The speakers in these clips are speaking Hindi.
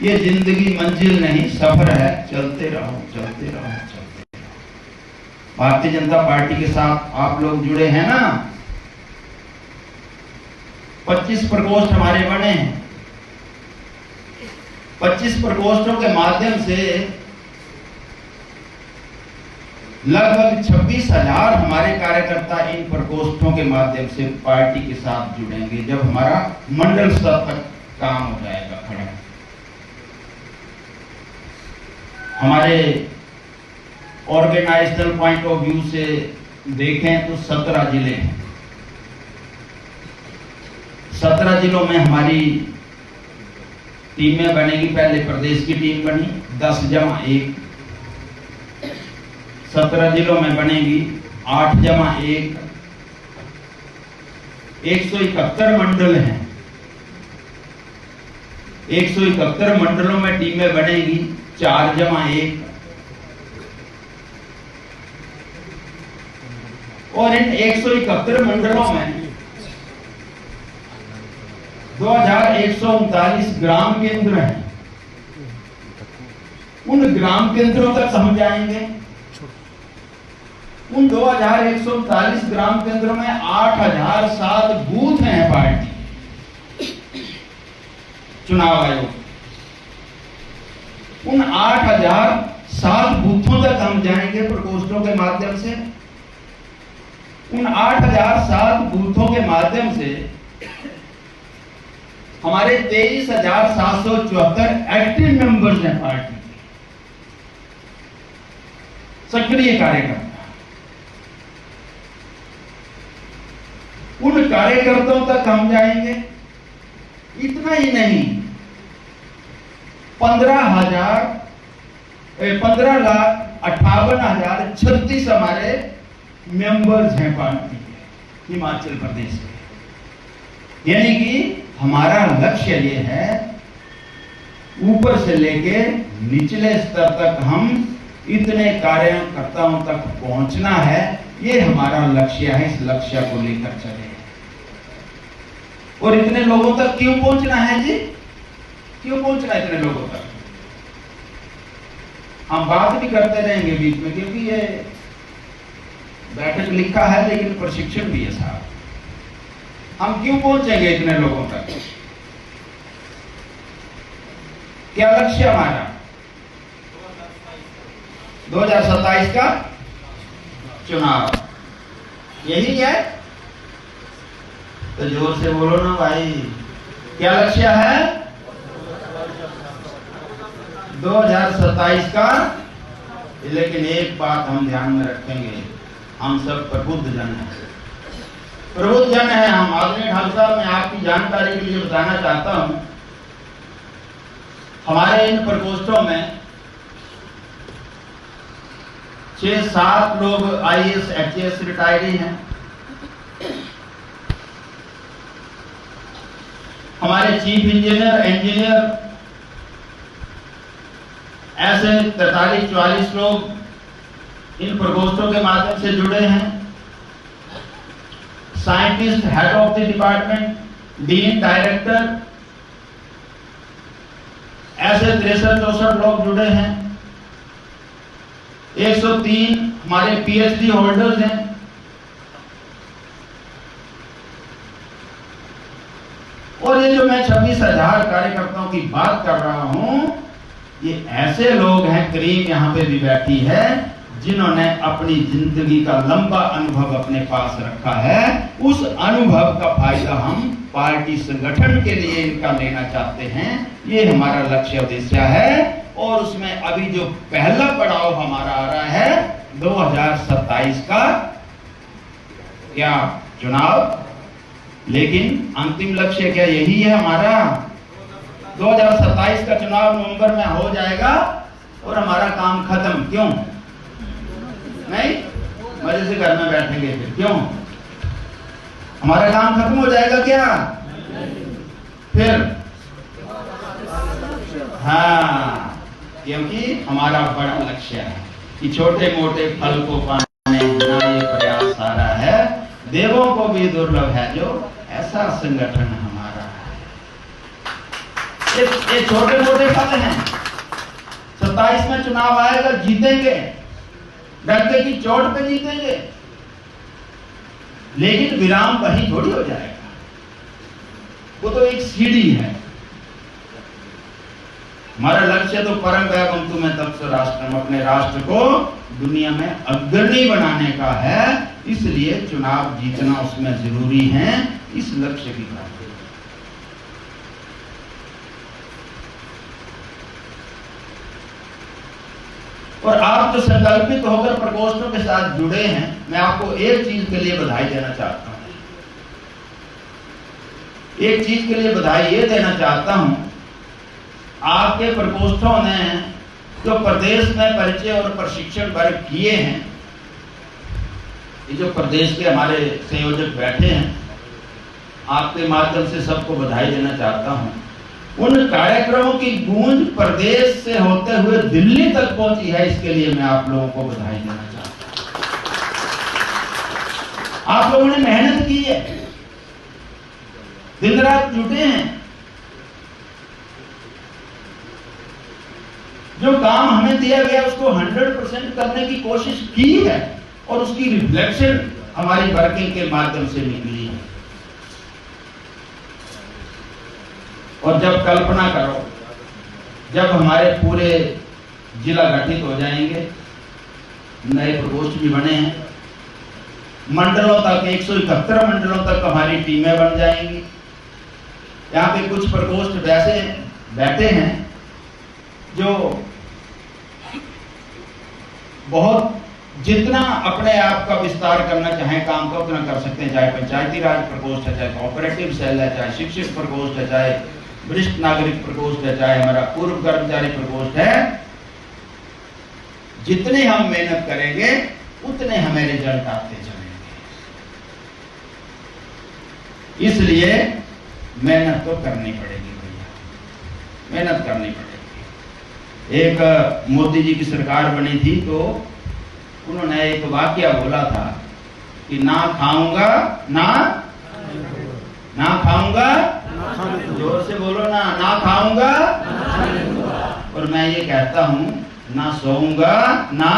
ये जिंदगी मंजिल नहीं सफर है, चलते रहो चलते रहो चलते रहो। भारतीय जनता पार्टी के साथ आप लोग जुड़े हैं ना। 25 प्रकोष्ठ हमारे बने हैं। 25 प्रकोष्ठों के माध्यम से लगभग 26,000 हमारे कार्यकर्ता इन प्रकोष्ठों के माध्यम से पार्टी के साथ जुड़ेंगे जब हमारा मंडल स्तर तक काम हो जाएगा खड़ा। हमारे ऑर्गेनाइजेशनल पॉइंट ऑफ व्यू से देखें तो 17 जिले हैं। 17 जिलों में हमारी टीमें बनेगी। पहले प्रदेश की टीम बनी 10+1। 17 जिलों में बनेगी 8+1। 171 मंडल हैं। 171 मंडलों में टीमें बनेगी 4+1। और इन 171 मंडलों में 2139 ग्राम केंद्र हैं। उन ग्राम केंद्रों तक हम जाएंगे। उन 2139 ग्राम केंद्रों में 8007 बूथ हैं पार्टी चुनाव आयोग। उन 8007 बूथों तक हम जाएंगे प्रकोष्ठों के माध्यम से। उन 8007 बूथों के माध्यम से हमारे 23,774 एक्टिव मेंबर्स हैं पार्टी, सक्रिय कार्यकर्ता। उन कार्यकर्ताओं तक हम जाएंगे। इतना ही नहीं, 15,58,036 हमारे मेंबर्स हैं पार्टी के हिमाचल प्रदेश के। यानी कि हमारा लक्ष्य ये है ऊपर से लेके निचले स्तर तक हम इतने कार्यकर्ताओं तक पहुंचना है। ये हमारा लक्ष्य है। इस लक्ष्य को लेकर चले। और इतने लोगों तक क्यों पहुंचना है जी? क्यों पहुंचना है इतने लोगों तक? हम बात भी करते रहेंगे बीच में, क्योंकि ये बैठक लिखा है लेकिन प्रशिक्षण भी है साहब। हम क्यों पहुंचेंगे इतने लोगों तक? क्या लक्ष्य हमारा? 2027 का चुनाव यही है। तो जोर से बोलो ना भाई, क्या लक्ष्य है? 2027 का। लेकिन एक बात हम ध्यान में रखेंगे, हम सब प्रबुद्ध जन हैं। प्रबुद्ध जन है हम। आदरणीय ढाल साहब, मैं आपकी जानकारी के लिए बताना चाहता हूं, हमारे इन प्रकोष्ठों में 6-7 लोग IAS HAS रिटायरी हैं। हमारे चीफ इंजीनियर ऐसे 43-44 लोग इन प्रकोष्ठों के माध्यम से जुड़े हैं। Scientist, head of the department, dean, director, ऐसे 63-64 लोग जुड़े हैं। 103 हमारे PhD होल्डर्स हैं। और ये जो मैं 26,000 कार्यकर्ताओं की बात कर रहा हूं, ये ऐसे लोग हैं, करीम यहां पे भी बैठी है, जिन्होंने अपनी जिंदगी का लंबा अनुभव अपने पास रखा है। उस अनुभव का फायदा हम पार्टी संगठन के लिए इनका लेना चाहते हैं। ये हमारा लक्ष्य उद्देश्य है। और उसमें अभी जो पहला पड़ाव हमारा आ रहा है 2027 का क्या चुनाव, लेकिन अंतिम लक्ष्य क्या यही है हमारा? 2027 का चुनाव नवंबर में हो जाएगा और हमारा काम खत्म। क्यों नहीं? मजे से घर में बैठेंगे फिर। क्यों? हमारा काम खत्म हो जाएगा क्या? फिर हाँ, क्योंकि हमारा बड़ा लक्ष्य है कि छोटे मोटे फल को पाने ना ये प्रयास सारा है। देवों को भी दुर्लभ है जो ऐसा संगठन हमारा है। ये छोटे मोटे पद हैं। 27 में चुनाव आएगा, जीतेंगे, डरके की चोट पे जीतेंगे, लेकिन विराम वहीं थोड़ी हो जाएगा। वो तो एक सीढ़ी है। हमारा लक्ष्य तो परम गंतु में तब से राष्ट्र, अपने राष्ट्र को दुनिया में अग्रणी बनाने का है। इसलिए चुनाव जीतना उसमें जरूरी है, इस लक्ष्य की प्राप्ति। और आप जो संकल्पित होकर प्रकोष्ठों के साथ जुड़े हैं, मैं आपको एक चीज के लिए बधाई देना चाहता हूं। एक चीज के लिए बधाई ये देना चाहता हूं, आपके प्रकोष्ठों ने जो प्रदेश में परिचय और प्रशिक्षण वर्ग किए हैं, ये जो प्रदेश के हमारे संयोजक बैठे हैं, आपके माध्यम से सबको बधाई देना चाहता हूं। उन कार्यक्रमों की गूंज प्रदेश से होते हुए दिल्ली तक पहुंची है, इसके लिए मैं आप लोगों को बधाई देना चाहता हूं। आप लोगों ने मेहनत की है, दिन रात जुटे हैं। जो काम हमें दिया गया उसको 100% करने की कोशिश की है, और उसकी रिफ्लेक्शन हमारी वर्किंग के माध्यम से निकली है। और जब कल्पना करो, जब हमारे पूरे जिला गठित हो जाएंगे, नए प्रकोष्ठ भी बने हैं, मंडलों तक 171 मंडलों तक हमारी टीमें बन जाएंगी। यहाँ पे कुछ प्रकोष्ठ वैसे बैठे हैं जो बहुत जितना अपने आप का विस्तार करना चाहे काम का उतना कर सकते हैं, चाहे पंचायती राज प्रकोष्ठ है, चाहे कोऑपरेटिव सेल है, चाहे शिक्षक प्रकोष्ठ है, चाहे वरिष्ठ नागरिक प्रकोष्ठ है, चाहे हमारा पूर्व कर्मचारी प्रकोष्ठ है। जितने हम मेहनत करेंगे उतने हमें रिजल्ट आते जाएंगे। इसलिए मेहनत तो करनी पड़ेगी भैया, मेहनत करनी पड़ेगी। एक मोदी जी की सरकार बनी थी तो उन्होंने एक वाक्य बोला था कि ना खाऊंगा ना खाऊंगा, जोर से बोलो ना खाऊंगा, और मैं ये कहता हूं ना सोऊंगा ना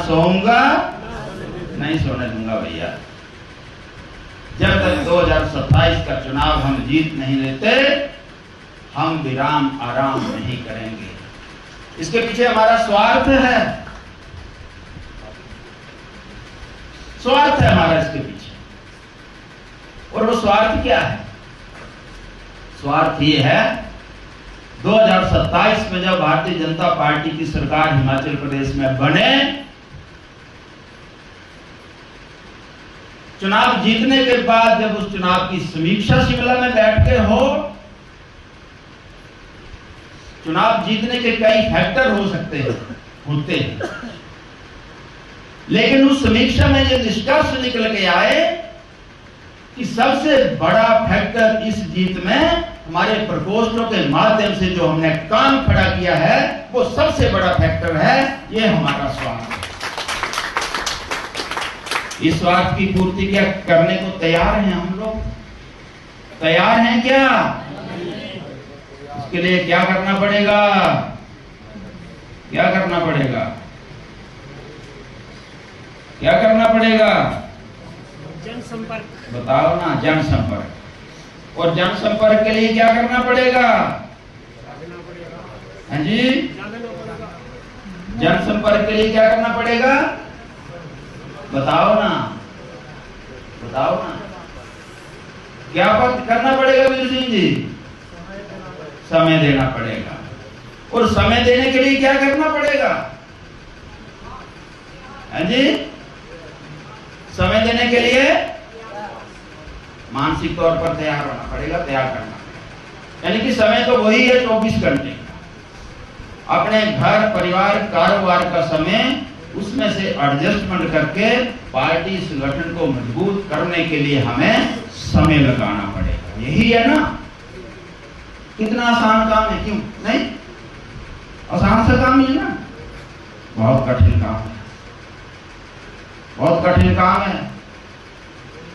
सोऊंगा, नहीं सोने दूंगा भैया। जब तक 2027 का चुनाव हम जीत नहीं लेते, हम विराम आराम नहीं करेंगे। इसके पीछे हमारा स्वार्थ है, स्वार्थ है हमारा इसके पीछे। और वो स्वार्थ क्या है? स्वार्थ ये है 2027 में जब भारतीय जनता पार्टी की सरकार हिमाचल प्रदेश में बने, चुनाव जीतने के बाद जब उस चुनाव की समीक्षा शिमला में बैठ के हो, चुनाव जीतने के कई फैक्टर हो सकते हैं, होते हैं, लेकिन उस समीक्षा में ये निष्कर्ष निकल के आए कि सबसे बड़ा फैक्टर इस जीत में हमारे प्रकोष्ठों के माध्यम से जो हमने काम खड़ा किया है, वो सबसे बड़ा फैक्टर है, ये हमारा स्वार्थ है। इस स्वार्थ की पूर्ति क्या करने को तैयार हैं हम लोग? तैयार हैं क्या? इसके लिए क्या करना पड़ेगा? क्या करना पड़ेगा? क्या करना पड़ेगा? जनसंपर्क। बताओ ना, जनसंपर्क। और जनसंपर्क के लिए क्या करना पड़ेगा? हाँ जी, जनसंपर्क के लिए क्या करना पड़ेगा? बताओ ना, बताओ ना, क्या करना पड़ेगा वीर सिंह जी? समय देना पड़ेगा। और समय देने के लिए क्या करना पड़ेगा? हाँ जी, समय देने के लिए मानसिक तौर पर तैयार होना पड़ेगा, तैयार करना पड़ेगा। यानी कि समय तो वही है 24 घंटे का। अपने घर परिवार कारोबार का समय उसमें से एडजस्टमेंट करके पार्टी संगठन को मजबूत करने के लिए हमें समय लगाना पड़ेगा। यही है ना? कितना आसान काम है, क्यों नहीं? आसान सा काम ही है ना? बहुत कठिन काम है, बहुत कठिन काम है।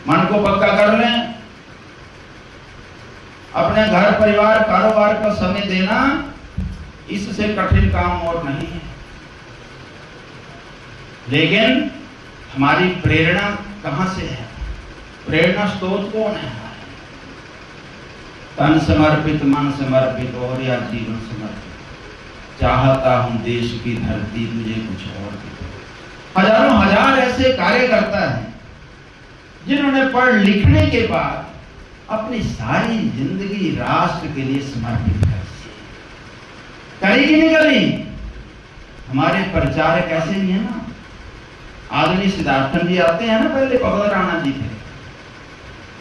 मन को पक्का कर लें, अपने घर परिवार कारोबार का समय देना इससे कठिन काम और नहीं है। लेकिन हमारी प्रेरणा कहां से है? प्रेरणा स्रोत कौन है? तन समर्पित, मन समर्पित और या जीवन समर्पित। चाहता हूं देश की धरती तुझे कुछ और दे। हजारों हजार ऐसे कार्यकर्ता हैं जिन्होंने पढ़ लिखने के बाद अपनी सारी जिंदगी राष्ट्र के लिए समर्पित कर दी। करी कि नहीं करी? हमारे प्रचारक ऐसे ही है ना। आदरणीय सिद्धार्थन जी आते हैं ना, पहले भगवत राणा जी थे,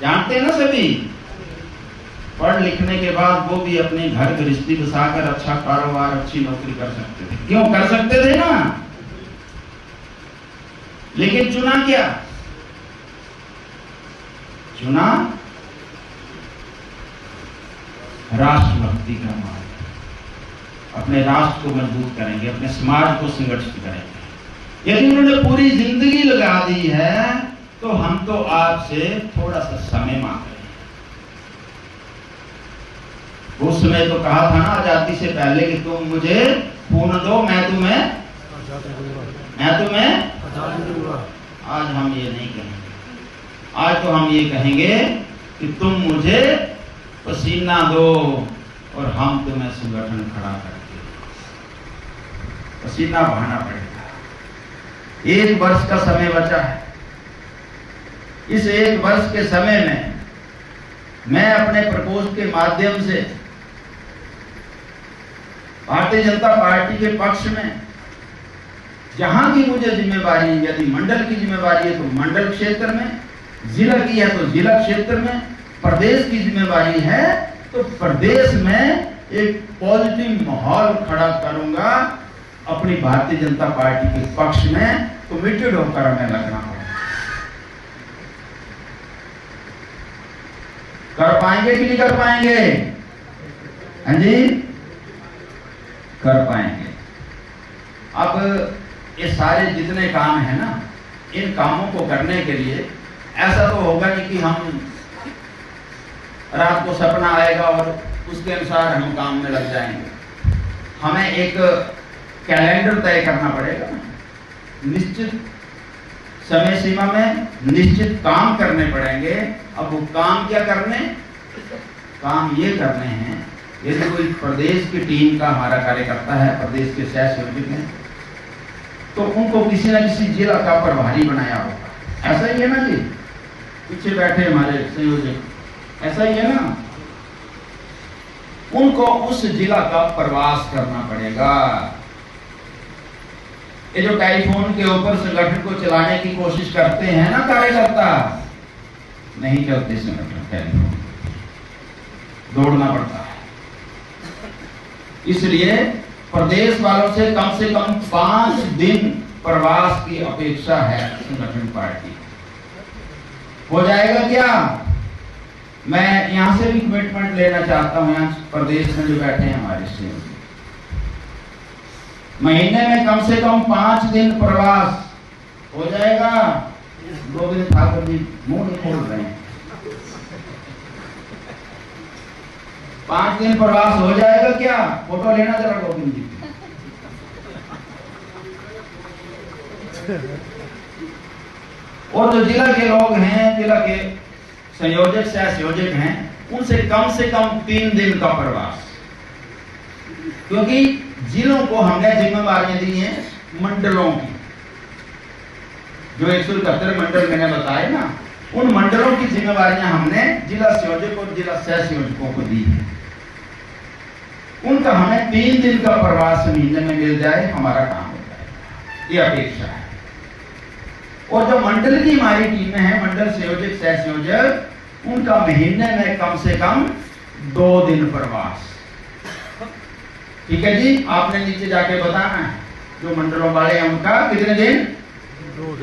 जानते हैं ना सभी। पढ़ लिखने के बाद वो भी अपने घर गृहस्थी बसाकर अच्छा कारोबार, अच्छी नौकरी कर सकते थे। क्यों कर सकते थे ना? लेकिन चुना क्या? चुना राष्ट्रभक्ति का मार्ग। अपने राष्ट्र को मजबूत करेंगे, अपने समाज को संगठित करेंगे। यदि उन्होंने पूरी जिंदगी लगा दी है तो हम तो आपसे थोड़ा सा समय मांग रहे हैं। उस समय तो कहा था ना आजादी से पहले कि तुम मुझे खून दो, मैं तुम्हें आज हम ये नहीं कहेंगे। आज तो हम ये कहेंगे कि तुम मुझे पसीना दो और हम तुम्हें संगठन खड़ा करके पसीना बहाना पड़ेगा। 1 वर्ष का समय बचा है। इस 1 वर्ष के समय में मैं अपने प्रपोज के माध्यम से भारतीय जनता पार्टी के पक्ष में जहां भी मुझे जिम्मेवारी, यदि मंडल की जिम्मेवारी है तो मंडल क्षेत्र में, जिला की है तो जिला क्षेत्र में, प्रदेश की जिम्मेवारी है तो प्रदेश में एक पॉजिटिव माहौल खड़ा करूंगा। अपनी भारतीय जनता पार्टी के पक्ष में कमिटेड होकर हमें लगना होगा। कर पाएंगे कि नहीं कर पाएंगे? हाँ जी, कर पाएंगे। अब ये सारे जितने काम है ना, इन कामों को करने के लिए ऐसा तो होगा नहीं कि हम रात को सपना आएगा और उसके अनुसार हम काम में लग जाएंगे। हमें एक कैलेंडर तय करना पड़ेगा। निश्चित समय सीमा में निश्चित काम करने पड़ेंगे। अब वो काम क्या करने? काम ये करने हैं, यदि कोई प्रदेश की टीम का हमारा कार्यकर्ता है, प्रदेश के सह संयोजक हैं, तो उनको किसी न किसी जिला का प्रभारी बनाया होगा। ऐसा ही है ना जी? पीछे बैठे हमारे संयोजक, ऐसा ही है ना? उनको उस जिला का प्रवास करना पड़ेगा। ये जो टेलीफोन के ऊपर संगठन को चलाने की कोशिश करते हैं ना कार्यकर्ता, नहीं चलते संगठन। टेलीफोन दौड़ना पड़ता है। इसलिए प्रदेश वालों से कम 5 दिन प्रवास की अपेक्षा है संगठन पार्टी। हो जाएगा क्या? मैं यहां से भी कमिटमेंट लेना चाहता हूं। यहाँ प्रदेश में जो बैठे हैं हमारे से, महीने में कम से कम 5 दिन प्रवास हो जाएगा। गोविंद ठाकुर जी मुंह नहीं खोल रहे हैं। 5 दिन प्रवास हो जाएगा क्या? फोटो लेना जरा गोविंद जी। और जो जिला के लोग हैं, जिला के संयोजक सह संयोजक हैं, उनसे कम 3 दिन का प्रवास। क्योंकि जिलों को हमने जिम्मेवारियां दी हैं मंडलों की। जो 171 मंडल मैंने बताए ना, उन मंडलों की जिम्मेवारियां हमने जिला संयोजक और जिला सह संयोजकों को दी है। उनका हमें 3 दिन का प्रवास महीने में मिल जाए, हमारा काम हो जाएगा, ये अपेक्षा है। और जो मंडल की हमारी टीमें हैं, मंडल संयोजक सह संयोजक, उनका महीने में कम से कम 2 दिन प्रवास। ठीक है जी? आपने नीचे जाके बताना है जो मंडलों वाले हैं उनका कितने दिन? 2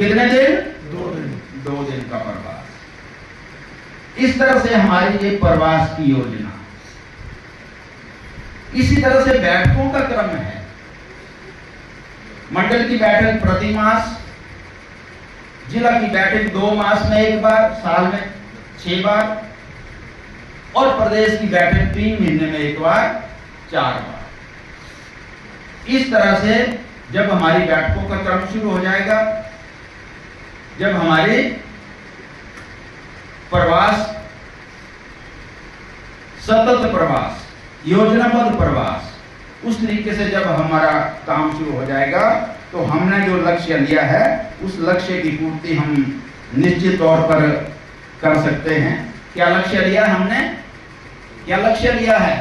दिन का प्रवास। इस तरह से हमारी ये प्रवास की योजना। इसी तरह से बैठकों का क्रम है। मंडल की बैठक प्रति मास, जिला की बैठक 2 मास में 1 बार, साल में 6 बार, और प्रदेश की बैठक 3 महीने में एक बार, 4 बार। इस तरह से जब हमारी बैठकों का क्रम शुरू हो जाएगा, जब हमारे प्रवास, सतत प्रवास, योजनाबद्ध प्रवास, उस तरीके से जब हमारा काम शुरू हो जाएगा तो हमने जो लक्ष्य लिया है उस लक्ष्य की पूर्ति हम निश्चित तौर पर कर सकते हैं। क्या लक्ष्य लिया हमने? क्या लक्ष्य लिया है?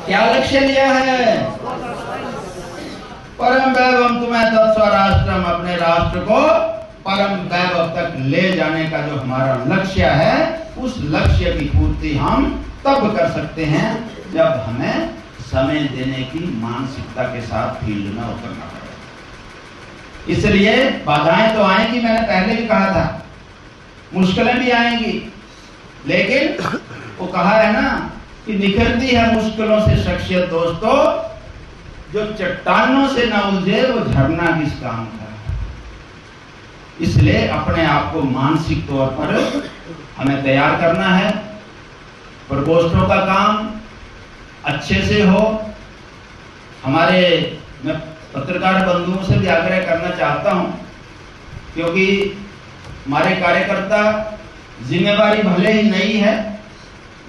क्या लक्ष्य लिया है? परम वैभव तुम्हें तत्स्वराष्ट्रम, अपने राष्ट्र को परम वैभव तक ले जाने का जो हमारा लक्ष्य है, उस लक्ष्य की पूर्ति हम तब कर सकते हैं जब हमें समय देने की मानसिकता के साथ फील्ड में उतरना पड़ेगा। इसलिए बाधाएं तो आएंगी, मैंने पहले भी कहा था, मुश्किलें भी आएंगी, लेकिन वो कहा है ना कि निखरती है मुश्किलों से शख्सियत दोस्तों, जो चट्टानों से ना उलझे वो झरना किस काम का। इसलिए अपने आप को मानसिक तौर पर हमें तैयार करना है। प्रकोष्ठों का काम अच्छे से हो। हमारे, मैं पत्रकार बंधुओं से भी आग्रह करना चाहता हूं, क्योंकि हमारे कार्यकर्ता, जिम्मेवारी भले ही नई है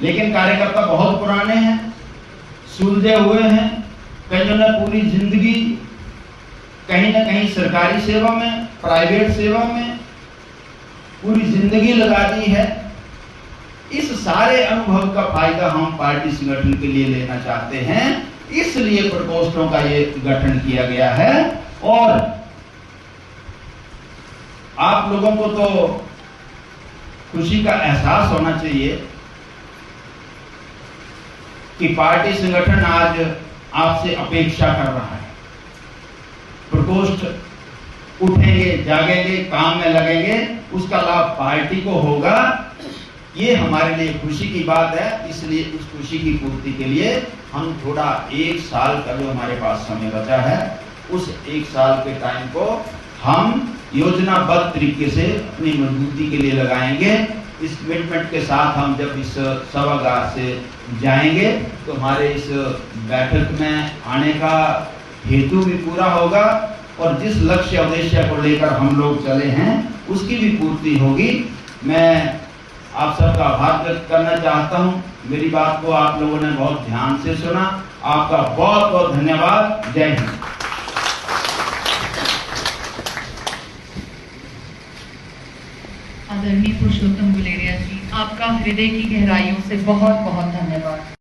लेकिन कार्यकर्ता बहुत पुराने हैं, सुलझे हुए हैं। कईयों ने पूरी जिंदगी कहीं ना कहीं सरकारी सेवा में, प्राइवेट सेवा में पूरी जिंदगी लगा दी है। इस सारे अनुभव का फायदा हम पार्टी संगठन के लिए लेना चाहते हैं, इसलिए प्रकोष्ठों का ये गठन किया गया है। और आप लोगों को तो खुशी का एहसास होना चाहिए कि पार्टी संगठन आज आपसे अपेक्षा कर रहा है। प्रकोष्ठ उठेंगे, जागेंगे, काम में लगेंगे, उसका लाभ पार्टी को होगा। ये हमारे लिए खुशी की बात है। इसलिए उस खुशी की पूर्ति के लिए हम थोड़ा 1 साल का जो हमारे पास समय बचा है, उस 1 साल के टाइम को हम योजनाबद्ध तरीके से अपनी मजबूती के लिए लगाएंगे। इस कमिटमेंट के साथ हम जब इस सभागार से जाएंगे तो हमारे इस बैठक में आने का हेतु भी पूरा होगा और जिस लक्ष्य उद्देश्य को लेकर हम लोग चले हैं उसकी भी पूर्ति होगी। मैं आप सबका आभार व्यक्त करना चाहता हूं। मेरी बात को आप लोगों ने बहुत ध्यान से सुना। आपका बहुत बहुत धन्यवाद। जय हिंद। आदरणीय पुरुषोत्तम गुलेरिया जी, आपका हृदय की गहराइयों से बहुत बहुत